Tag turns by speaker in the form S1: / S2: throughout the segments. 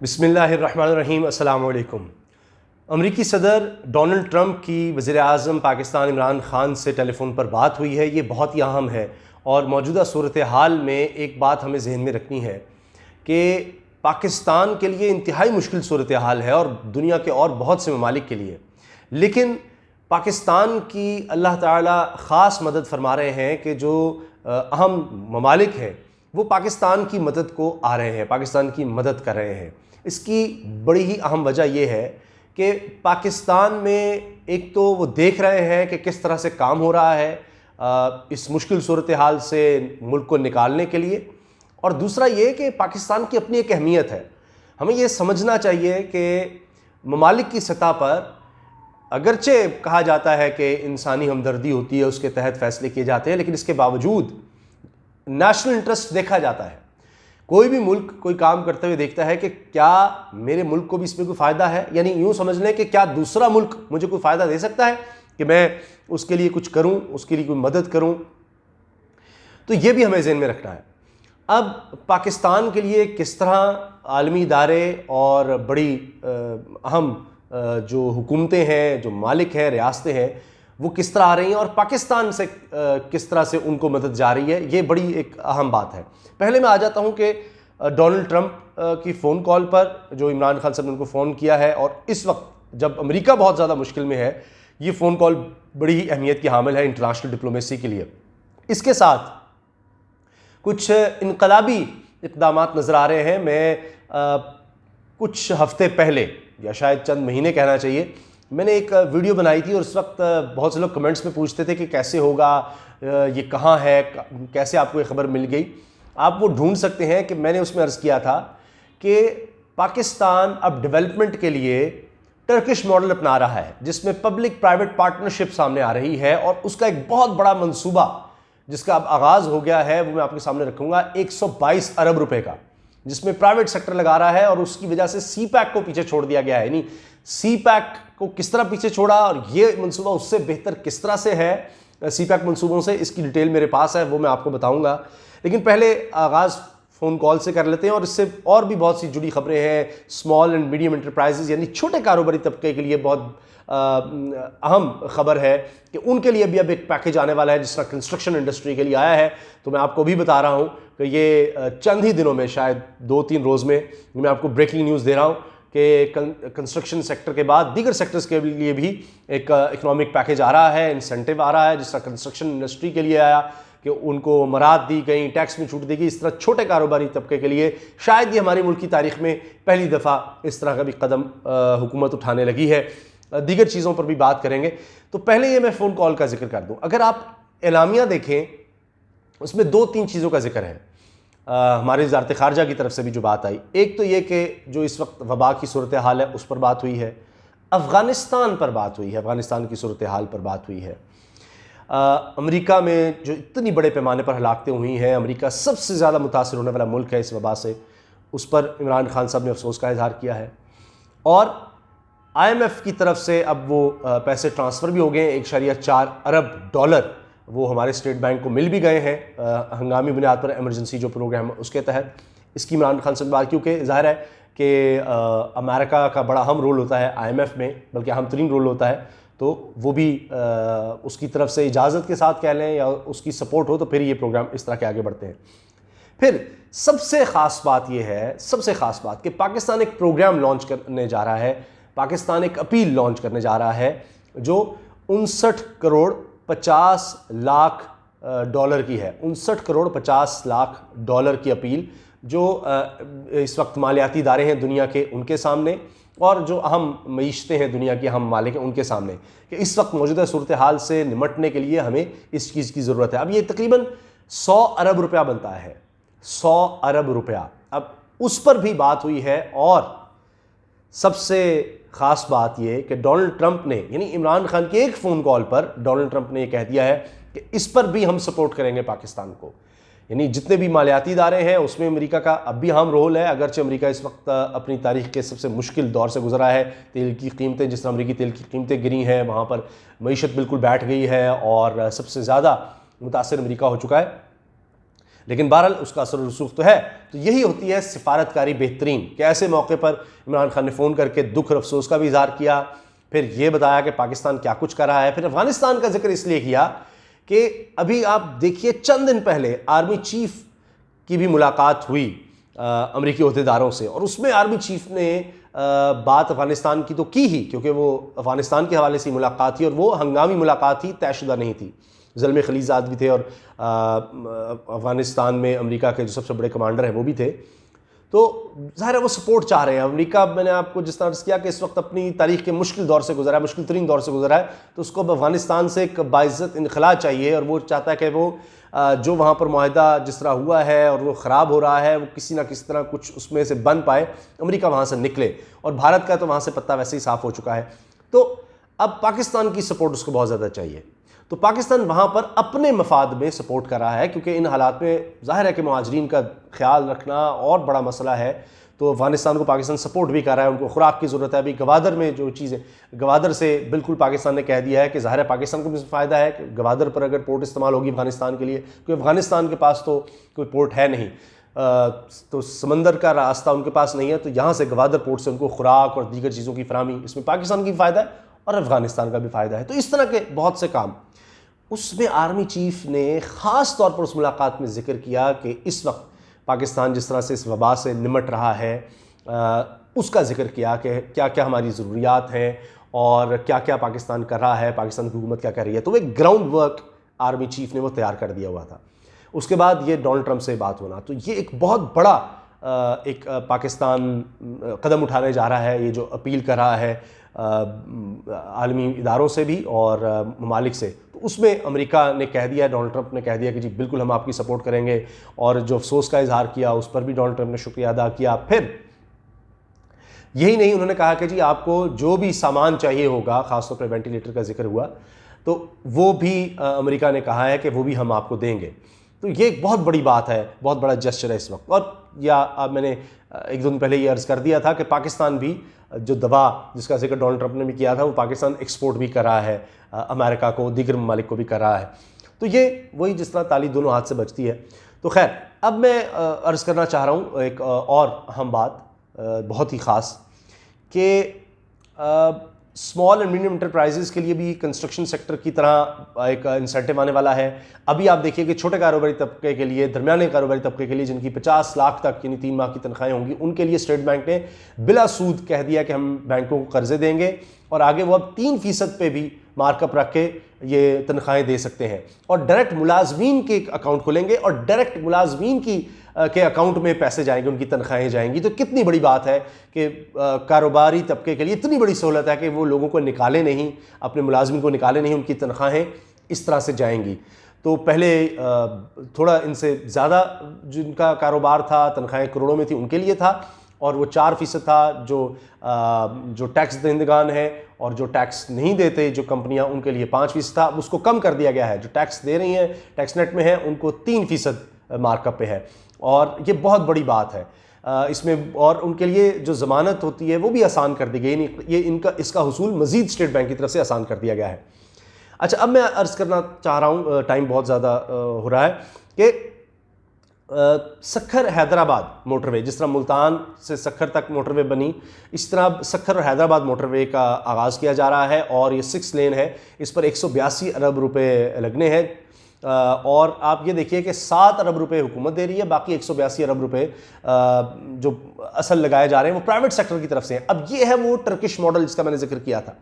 S1: بسم اللہ الرحمن الرحیم۔ السلام علیکم۔ امریکی صدر ڈونلڈ ٹرمپ کی وزیر اعظم پاکستان عمران خان سے ٹیلی فون پر بات ہوئی ہے۔ یہ بہت ہی اہم ہے اور موجودہ صورتحال میں ایک بات ہمیں ذہن میں رکھنی ہے کہ پاکستان کے لیے انتہائی مشکل صورتحال ہے اور دنیا کے اور بہت سے ممالک کے لیے، لیکن پاکستان کی اللہ تعالیٰ خاص مدد فرما رہے ہیں کہ جو اہم ممالک ہیں وہ پاکستان کی مدد کو آ رہے ہیں، پاکستان کی مدد کر رہے ہیں۔ اس کی بڑی ہی اہم وجہ یہ ہے کہ پاکستان میں ایک تو وہ دیکھ رہے ہیں کہ کس طرح سے کام ہو رہا ہے اس مشکل صورتحال سے ملک کو نکالنے کے لیے، اور دوسرا یہ کہ پاکستان کی اپنی ایک اہمیت ہے۔ ہمیں یہ سمجھنا چاہیے کہ ممالک کی سطح پر اگرچہ کہا جاتا ہے کہ انسانی ہمدردی ہوتی ہے، اس کے تحت فیصلے کیے جاتے ہیں، لیکن اس کے باوجود نیشنل انٹرسٹ دیکھا جاتا ہے۔ کوئی بھی ملک کوئی کام کرتے ہوئے دیکھتا ہے کہ کیا میرے ملک کو بھی اس میں کوئی فائدہ ہے، یعنی یوں سمجھ لیں کہ کیا دوسرا ملک مجھے کوئی فائدہ دے سکتا ہے کہ میں اس کے لیے کچھ کروں، اس کے لیے کوئی مدد کروں۔ تو یہ بھی ہمیں ذہن میں رکھنا ہے۔ اب پاکستان کے لیے کس طرح عالمی ادارے اور بڑی اہم جو حکومتیں ہیں، جو مالک ہیں، ریاستیں ہیں، وہ کس طرح آ رہی ہیں اور پاکستان سے کس طرح سے ان کو مدد جا رہی ہے، یہ بڑی ایک اہم بات ہے۔ پہلے میں آ جاتا ہوں کہ ڈونلڈ ٹرمپ کی فون کال پر جو عمران خان صاحب نے ان کو فون کیا ہے، اور اس وقت جب امریکہ بہت زیادہ مشکل میں ہے، یہ فون کال بڑی ہی اہمیت کی حامل ہے انٹرنیشنل ڈپلومیسی کے لیے۔ اس کے ساتھ کچھ انقلابی اقدامات نظر آ رہے ہیں۔ میں کچھ ہفتے پہلے یا شاید چند مہینے کہنا چاہیے، میں نے ایک ویڈیو بنائی تھی اور اس وقت بہت سے لوگ کمنٹس میں پوچھتے تھے کہ کیسے ہوگا، یہ کہاں ہے، کیسے آپ کو یہ خبر مل گئی۔ آپ وہ ڈھونڈ سکتے ہیں کہ میں نے اس میں عرض کیا تھا کہ پاکستان اب ڈیولپمنٹ کے لیے ٹرکش ماڈل اپنا رہا ہے، جس میں پبلک پرائیویٹ پارٹنرشپ سامنے آ رہی ہے، اور اس کا ایک بہت بڑا منصوبہ جس کا اب آغاز ہو گیا ہے وہ میں آپ کے سامنے رکھوں گا، 122 ارب روپے کا، جس میں پرائیویٹ سیکٹر لگا رہا ہے، اور اس کی وجہ سے سی پیک کو پیچھے چھوڑ دیا گیا ہے۔ یعنی سی پیک کو کس طرح پیچھے چھوڑا اور یہ منصوبہ اس سے بہتر کس طرح سے ہے سی پیک منصوبوں سے، اس کی ڈیٹیل میرے پاس ہے، وہ میں آپ کو بتاؤں گا۔ لیکن پہلے آغاز فون کال سے کر لیتے ہیں، اور اس سے اور بھی بہت سی جڑی خبریں ہیں۔ اسمال اینڈ میڈیم انٹرپرائزز یعنی چھوٹے کاروباری طبقے کے لیے بہت اہم خبر ہے کہ ان کے لیے بھی اب ایک پیکیج آنے والا ہے، جس طرح کنسٹرکشن انڈسٹری کے لیے آیا ہے۔ تو میں آپ کو بھی بتا رہا ہوں کہ یہ چند ہی دنوں میں، شاید 2-3 روز میں آپ کو بریکنگ نیوز دے رہا ہوں کہ کنسٹرکشن سیکٹر کے بعد دیگر سیکٹرز کے لیے بھی ایک اکنامک پیکیج آ رہا ہے، انسینٹیو آ رہا ہے، جس طرح کنسٹرکشن انڈسٹری کے لیے آیا کہ ان کو مراد دی گئی، ٹیکس میں چھوٹ دی گئی، اس طرح چھوٹے کاروباری طبقے کے لیے شاید یہ ہماری ملک کی تاریخ میں پہلی دفعہ اس طرح کا بھی قدم حکومت اٹھانے لگی ہے۔ دیگر چیزوں پر بھی بات کریں گے، تو پہلے یہ میں فون کال کا ذکر کر دوں۔ اگر آپ اعلامیہ دیکھیں، اس میں 2-3 چیزوں کا ذکر ہے ہماری وزارت خارجہ کی طرف سے بھی جو بات آئی۔ ایک تو یہ کہ جو اس وقت وبا کی صورتحال ہے اس پر بات ہوئی ہے، افغانستان پر بات ہوئی ہے، افغانستان کی صورتحال پر بات ہوئی ہے۔ امریکہ میں جو اتنی بڑے پیمانے پر ہلاکتیں ہوئی ہیں، امریکہ سب سے زیادہ متاثر ہونے والا ملک ہے اس وبا سے، اس پر عمران خان صاحب نے افسوس کا اظہار کیا ہے، اور آئی ایم ایف کی طرف سے اب وہ پیسے ٹرانسفر بھی ہو گئے ہیں، 1.4 ارب ڈالر وہ ہمارے اسٹیٹ بینک کو مل بھی گئے ہیں ہنگامی بنیاد پر، ایمرجنسی جو پروگرام اس کے تحت۔ اس کی عمران خان سے بات، کیونکہ ظاہر ہے کہ امریکہ کا بڑا اہم رول ہوتا ہے آئی ایم ایف میں، بلکہ اہم ترین رول ہوتا ہے، تو وہ بھی اس کی طرف سے اجازت کے ساتھ کہہ لیں یا اس کی سپورٹ ہو تو پھر یہ پروگرام اس طرح کے آگے بڑھتے ہیں۔ پھر سب سے خاص بات یہ ہے، سب سے خاص بات کہ پاکستان ایک پروگرام لانچ کرنے جا رہا ہے، پاکستان ایک اپیل لانچ کرنے جا رہا ہے جو 59 کروڑ 50 لاکھ ڈالر کی ہے، 59 کروڑ 50 لاکھ ڈالر کی اپیل، جو اس وقت مالیاتی ادارے ہیں دنیا کے ان کے سامنے، اور جو اہم معیشتیں ہیں دنیا کی، اہم مالک ہیں ان کے سامنے، کہ اس وقت موجودہ صورتحال سے نمٹنے کے لیے ہمیں اس چیز کی ضرورت ہے۔ اب یہ تقریباً 100 ارب روپیہ بنتا ہے، 100 ارب روپیہ، اب اس پر بھی بات ہوئی ہے۔ اور سب سے خاص بات یہ کہ ڈونلڈ ٹرمپ نے، یعنی عمران خان کی ایک فون کال پر ڈونلڈ ٹرمپ نے یہ کہہ دیا ہے کہ اس پر بھی ہم سپورٹ کریں گے پاکستان کو۔ یعنی جتنے بھی مالیاتی ادارے ہیں اس میں امریکہ کا اب بھی اہم رول ہے، اگرچہ امریکہ اس وقت اپنی تاریخ کے سب سے مشکل دور سے گزرا ہے۔ تیل کی قیمتیں، جس طرح امریکی تیل کی قیمتیں گری ہیں، وہاں پر معیشت بالکل بیٹھ گئی ہے اور سب سے زیادہ متاثر امریکہ ہو چکا ہے۔ لیکن بہرحال اس کا اثر و رسوخ تو ہے. تو یہی ہوتی ہے سفارتکاری بہترین کہ ایسے موقع پر عمران خان نے فون کر کے دکھ اور افسوس کا بھی اظہار کیا, پھر یہ بتایا کہ پاکستان کیا کچھ کر رہا ہے. پھر افغانستان کا ذکر اس لیے کیا کہ ابھی آپ دیکھیے چند دن پہلے آرمی چیف کی بھی ملاقات ہوئی امریکی عہدیداروں سے, اور اس میں آرمی چیف نے بات افغانستان کی تو کی ہی, کیونکہ وہ افغانستان کے حوالے سے ملاقات تھی اور وہ ہنگامی ملاقات تھی, طے شدہ نہیں تھی. زلمے خلیلزاد بھی تھے اور افغانستان میں امریکہ کے جو سب سے بڑے کمانڈر ہیں وہ بھی تھے. تو ظاہر ہے وہ سپورٹ چاہ رہے ہیں. امریکہ, میں نے آپ کو جس طرح عرض کیا کہ اس وقت اپنی تاریخ کے مشکل دور سے گزرا ہے, مشکل ترین دور سے گزرا ہے, تو اس کو اب افغانستان سے ایک باعزت انخلا چاہیے, اور وہ چاہتا ہے کہ وہ جو وہاں پر معاہدہ جس طرح ہوا ہے اور وہ خراب ہو رہا ہے, وہ کسی نہ کسی طرح کچھ اس میں سے بن پائے, امریکہ وہاں سے نکلے. اور بھارت کا تو وہاں سے پتہ ویسے ہی صاف ہو چکا ہے. تو اب پاکستان کی سپورٹ اس کو بہت زیادہ چاہیے. تو پاکستان وہاں پر اپنے مفاد میں سپورٹ کر رہا ہے, کیونکہ ان حالات میں ظاہر ہے کہ مہاجرین کا خیال رکھنا اور بڑا مسئلہ ہے. تو افغانستان کو پاکستان سپورٹ بھی کر رہا ہے, ان کو خوراک کی ضرورت ہے. ابھی گوادر میں جو چیزیں, گوادر سے بالکل پاکستان نے کہہ دیا ہے کہ ظاہر ہے پاکستان کو بھی فائدہ ہے کہ گوادر پر اگر پورٹ استعمال ہوگی افغانستان کے لیے, کیونکہ افغانستان کے پاس تو کوئی پورٹ ہے نہیں, تو سمندر کا راستہ ان کے پاس نہیں ہے, تو یہاں سے گوادر پورٹ سے ان کو خوراک اور دیگر چیزوں کی فراہمی, اس میں پاکستان کی بھی فائدہ ہے اور افغانستان کا بھی فائدہ ہے. تو اس طرح کے بہت سے کام. اس میں آرمی چیف نے خاص طور پر اس ملاقات میں ذکر کیا کہ اس وقت پاکستان جس طرح سے اس وبا سے نمٹ رہا ہے, اس کا ذکر کیا کہ کیا کیا ہماری ضروریات ہیں اور کیا کیا پاکستان کر رہا ہے, پاکستان کی حکومت کیا کر رہی ہے. تو وہ ایک گراؤنڈ ورک آرمی چیف نے وہ تیار کر دیا ہوا تھا. اس کے بعد یہ ڈونلڈ ٹرمپ سے بات ہونا, تو یہ ایک بہت بڑا ایک پاکستان قدم اٹھانے جا رہا ہے. یہ جو اپیل کر رہا ہے عالمی اداروں سے بھی اور ممالک سے, تو اس میں امریکہ نے کہہ دیا, ڈونلڈ ٹرمپ نے کہہ دیا کہ جی بالکل ہم آپ کی سپورٹ کریں گے, اور جو افسوس کا اظہار کیا اس پر بھی ڈونلڈ ٹرمپ نے شکریہ ادا کیا. پھر یہی نہیں, انہوں نے کہا کہ جی آپ کو جو بھی سامان چاہیے ہوگا, خاص طور پہ وینٹیلیٹر کا ذکر ہوا, تو وہ بھی امریکہ نے کہا ہے کہ وہ بھی ہم آپ کو دیں گے. تو یہ ایک بہت بڑی بات ہے, بہت بڑا جسچر ہے اس وقت. اور یا میں نے ایک دن پہلے یہ عرض کر دیا تھا کہ پاکستان بھی جو دوا جس کا ذکر ڈونلڈ ٹرمپ نے بھی کیا تھا, وہ پاکستان ایکسپورٹ بھی کر رہا ہے امریکہ کو, دیگر ممالک کو بھی کر رہا ہے. تو یہ وہی جس طرح تالی دونوں ہاتھ سے بجتی ہے. تو خیر, اب میں عرض کرنا چاہ رہا ہوں ایک اور اہم بات, بہت ہی خاص, کہ اسمال اینڈ میڈیم انٹرپرائزز کے لیے بھی کنسٹرکشن سیکٹر کی طرح ایک انسینٹیو آنے والا ہے. ابھی آپ دیکھیے کہ چھوٹے کاروباری طبقے کے لیے, درمیانے کاروباری طبقے کے لیے, جن کی 50 لاکھ تک یعنی 3 ماہ کی تنخواہیں ہوں گی, ان کے لیے اسٹیٹ بینک نے بلا سود کہہ دیا کہ ہم بینکوں کو قرضے دیں گے, اور آگے وہ اب 3% پہ بھی مارک اپ رکھ کے یہ تنخواہیں دے سکتے ہیں. اور ڈائریکٹ ملازمین کے اکاؤنٹ کھولیں گے, اور ڈائریکٹ ملازمین کے اکاؤنٹ میں پیسے جائیں گے, ان کی تنخواہیں جائیں گی. تو کتنی بڑی بات ہے کہ کاروباری طبقے کے لیے اتنی بڑی سہولت ہے کہ وہ لوگوں کو نکالے نہیں, اپنے ملازمین کو نکالے نہیں, ان کی تنخواہیں اس طرح سے جائیں گی. تو پہلے تھوڑا ان سے زیادہ جن کا کاروبار تھا, تنخواہیں کروڑوں میں تھی, ان کے لیے تھا, اور وہ 4% تھا جو ٹیکس دہندگان ہیں, اور جو ٹیکس نہیں دیتے جو کمپنیاں, ان کے لیے 5% تھا. اب اس کو کم کر دیا گیا ہے, جو ٹیکس دے رہی ہیں ٹیکس نیٹ میں ہیں ان کو 3% مارک اپ پہ ہے, اور یہ بہت بڑی بات ہے اس میں. اور ان کے لیے جو ضمانت ہوتی ہے وہ بھی آسان کر دی گئی, یہ اس کا حصول مزید اسٹیٹ بینک کی طرف سے آسان کر دیا گیا ہے. اچھا, اب میں عرض کرنا چاہ رہا ہوں, ٹائم بہت زیادہ ہو رہا ہے, کہ سکھر حیدرآباد موٹر وے, جس طرح ملتان سے سکھر تک موٹر وے بنی, اس طرح سکھر اور حیدرآباد موٹر وے کا آغاز کیا جا رہا ہے, اور یہ 6 لین ہے, اس پر 182 ارب روپے لگنے ہیں. اور آپ یہ دیکھیے کہ 7 ارب روپے حکومت دے رہی ہے, باقی 182 ارب روپے جو اصل لگائے جا رہے ہیں وہ پرائیویٹ سیکٹر کی طرف سے ہیں. اب یہ ہے وہ ٹرکش ماڈل جس کا میں نے ذکر کیا تھا,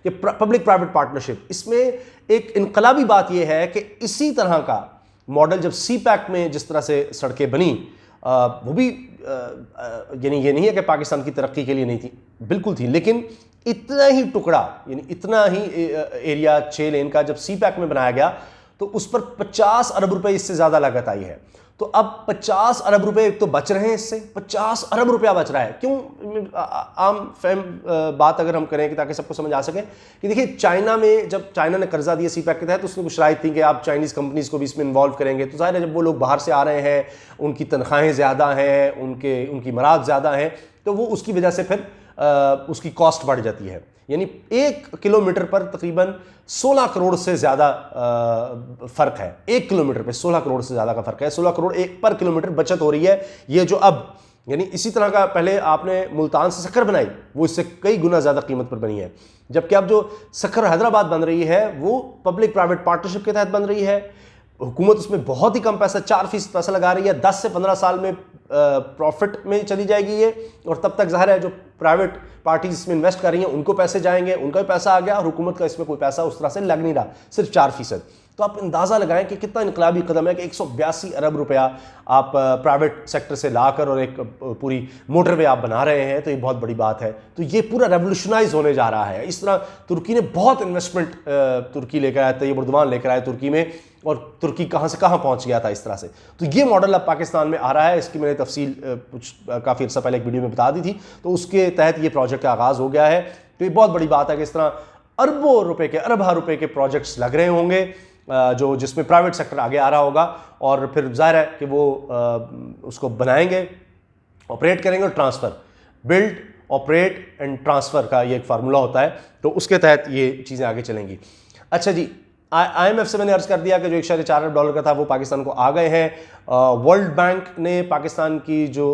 S1: کہ پبلک پرائیویٹ پارٹنرشپ. اس میں ایک انقلابی بات یہ ہے کہ اسی طرح کا ماڈل جب سی پیک میں جس طرح سے سڑکیں بنی, وہ بھی یعنی یہ نہیں ہے کہ پاکستان کی ترقی کے لیے نہیں تھی, بالکل تھی, لیکن اتنا ہی ٹکڑا یعنی اتنا ہی ایریا 6 لین کا جب سی پیک میں بنایا گیا تو اس پر 50 ارب روپے اس سے زیادہ لاگت آئی ہے. تو اب 50 ارب روپے تو بچ رہے ہیں, اس سے 50 ارب روپیہ بچ رہا ہے. کیوں؟ عام فہم بات اگر ہم کریں کہ تاکہ سب کو سمجھ آ سکے, کہ دیکھیے چائنا میں جب چائنا نے قرضہ دیا سی پیک کے تحت, تو اس میں کچھ شرائط تھی کہ آپ چائنیز کمپنیز کو بھی اس میں انوالو کریں گے. تو ظاہر ہے جب وہ لوگ باہر سے آ رہے ہیں, ان کی تنخواہیں زیادہ ہیں, ان کی مراد زیادہ ہیں, تو وہ اس کی وجہ سے پھر اس کی کاسٹ بڑھ جاتی ہے. یعنی 1 کلومیٹر پر تقریباً 16 کروڑ سے زیادہ فرق ہے. 1 کلومیٹر پہ 16 کروڑ سے زیادہ کا فرق ہے. 16 کروڑ ایک پر کلومیٹر بچت ہو رہی ہے. یہ جو اب یعنی اسی طرح کا پہلے آپ نے ملتان سے سکر بنائی, وہ اس سے کئی گنا زیادہ قیمت پر بنی ہے, جبکہ اب جو سکر حیدرآباد بن رہی ہے وہ پبلک پرائیویٹ پارٹنرشپ کے تحت بن رہی ہے. حکومت اس میں بہت ہی کم پیسہ 4% پیسہ لگا رہی ہے. 10 سے 15 سال میں پروفٹ میں چلی جائے گی یہ, اور تب تک ظاہر ہے جو پرائیویٹ پارٹیز اس میں انویسٹ کر رہی ہیں ان کو پیسے جائیں گے, ان کا بھی پیسہ آ گیا, اور حکومت کا اس میں کوئی پیسہ اس طرح سے لگ نہیں رہا, صرف 4%. تو آپ اندازہ لگائیں کہ کتنا انقلابی قدم ہے کہ 182 ارب روپیہ آپ پرائیویٹ سیکٹر سے لا کر اور ایک پوری موٹر وے آپ بنا رہے ہیں. تو یہ بہت بڑی بات ہے. تو یہ پورا ریولوشنائز ہونے جا رہا ہے. اس طرح ترکی نے بہت انویسٹمنٹ ترکی لے کر آیا, طیب اردوان لے کر آئے ترکی میں, اور ترکی کہاں سے کہاں پہنچ گیا تھا اس طرح سے. تو یہ ماڈل اب پاکستان میں آ رہا ہے. اس کی میں نے تفصیل کچھ کافی عرصہ پہلے ایک ویڈیو میں بتا دی تھی. تو اس کے تحت یہ پروجیکٹ کا آغاز ہو گیا ہے. تو یہ بہت بڑی بات ہے کہ اس طرح اربوں روپے کے, اربہ روپے کے پروجیکٹس لگ رہے ہوں گے, جس میں پرائیویٹ سیکٹر آگے آ رہا ہوگا, اور پھر ظاہر ہے کہ وہ اس کو بنائیں گے, آپریٹ کریں گے, اور transfer, build operate and transfer کا یہ ایک فارمولا ہوتا ہے. تو اس کے تحت یہ چیزیں آگے چلیں گی. اچھا جی, IMF سے میں نے عرض کر دیا کہ جو 1.4 ارب ڈالر کا تھا وہ پاکستان کو آ گئے ہیں. ورلڈ بینک نے پاکستان کی جو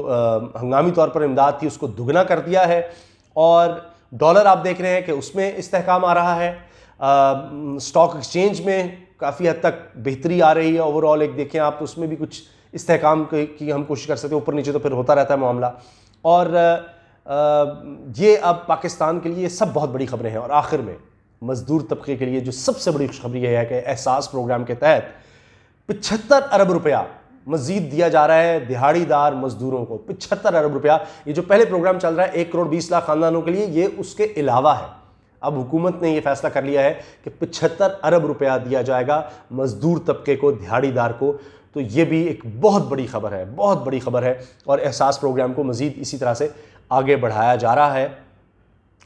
S1: ہنگامی طور پر امداد تھی اس کو دگنا کر دیا ہے, اور ڈالر آپ دیکھ رہے ہیں کہ اس میں استحکام آ رہا ہے. اسٹاک ایکسچینج میں کافی حد تک بہتری آ رہی ہے. اوور آل ایک دیکھیں آپ تو اس میں بھی کچھ استحکام کی ہم کوشش کر سکتے ہیں, اوپر نیچے تو پھر ہوتا رہتا ہے معاملہ. اور یہ اب پاکستان کے لیے سب بہت بڑی خبریں ہیں. اور آخر میں مزدور طبقے کے لیے جو سب سے بڑی خوشخبری یہ ہے کہ احساس پروگرام کے تحت 75 ارب روپیہ مزید دیا جا رہا ہے دہاڑی دار مزدوروں کو. 75 ارب روپیہ. یہ جو پہلے پروگرام چل رہا ہے 1 کروڑ 20 لاکھ خاندانوں کے لیے, یہ اس کے علاوہ ہے. اب حکومت نے یہ فیصلہ کر لیا ہے کہ 75 ارب روپیہ دیا جائے گا مزدور طبقے کو, دہاڑی دار کو. تو یہ بھی ایک بہت بڑی خبر ہے, بہت بڑی خبر ہے. اور احساس پروگرام کو مزید اسی طرح سے آگے بڑھایا جا رہا ہے.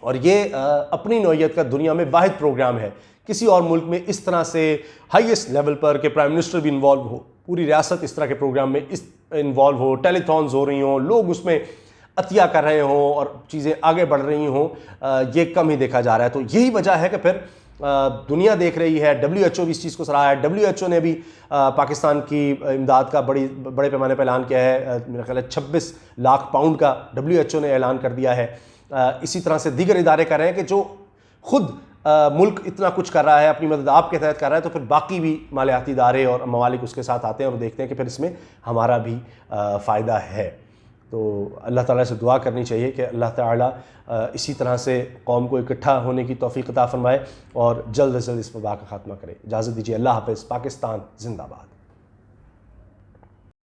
S1: اور یہ اپنی نوعیت کا دنیا میں واحد پروگرام ہے. کسی اور ملک میں اس طرح سے ہائیسٹ لیول پر کہ پرائم منسٹر بھی انوالو ہو, پوری ریاست اس طرح کے پروگرام میں انوالو ہو, ٹیلی تھونز ہو رہی ہوں, لوگ اس میں عطیہ کر رہے ہوں اور چیزیں آگے بڑھ رہی ہوں, یہ کم ہی دیکھا جا رہا ہے. تو یہی وجہ ہے کہ پھر دنیا دیکھ رہی ہے. WHO بھی اس چیز کو سراہا ہے. WHO نے بھی پاکستان کی امداد کا بڑے پیمانے پہ اعلان کیا ہے. میرا خیال ہے 26 لاکھ پاؤنڈ کا WHO نے اعلان کر دیا ہے. اسی طرح سے دیگر ادارے کر رہے ہیں کہ جو خود ملک اتنا کچھ کر رہا ہے, اپنی مدد آپ کے تحت کر رہا ہے, تو پھر باقی بھی مالیاتی ادارے اور ممالک اس کے ساتھ آتے ہیں اور دیکھتے ہیں کہ پھر اس میں ہمارا بھی فائدہ ہے. تو اللہ تعالیٰ سے دعا کرنی چاہیے کہ اللہ تعالیٰ اسی طرح سے قوم کو اکٹھا ہونے کی توفیق عطا فرمائے اور جلد از جلد اس وبا کا خاتمہ کرے. اجازت دیجیے. اللہ حافظ. پاکستان زندہ باد.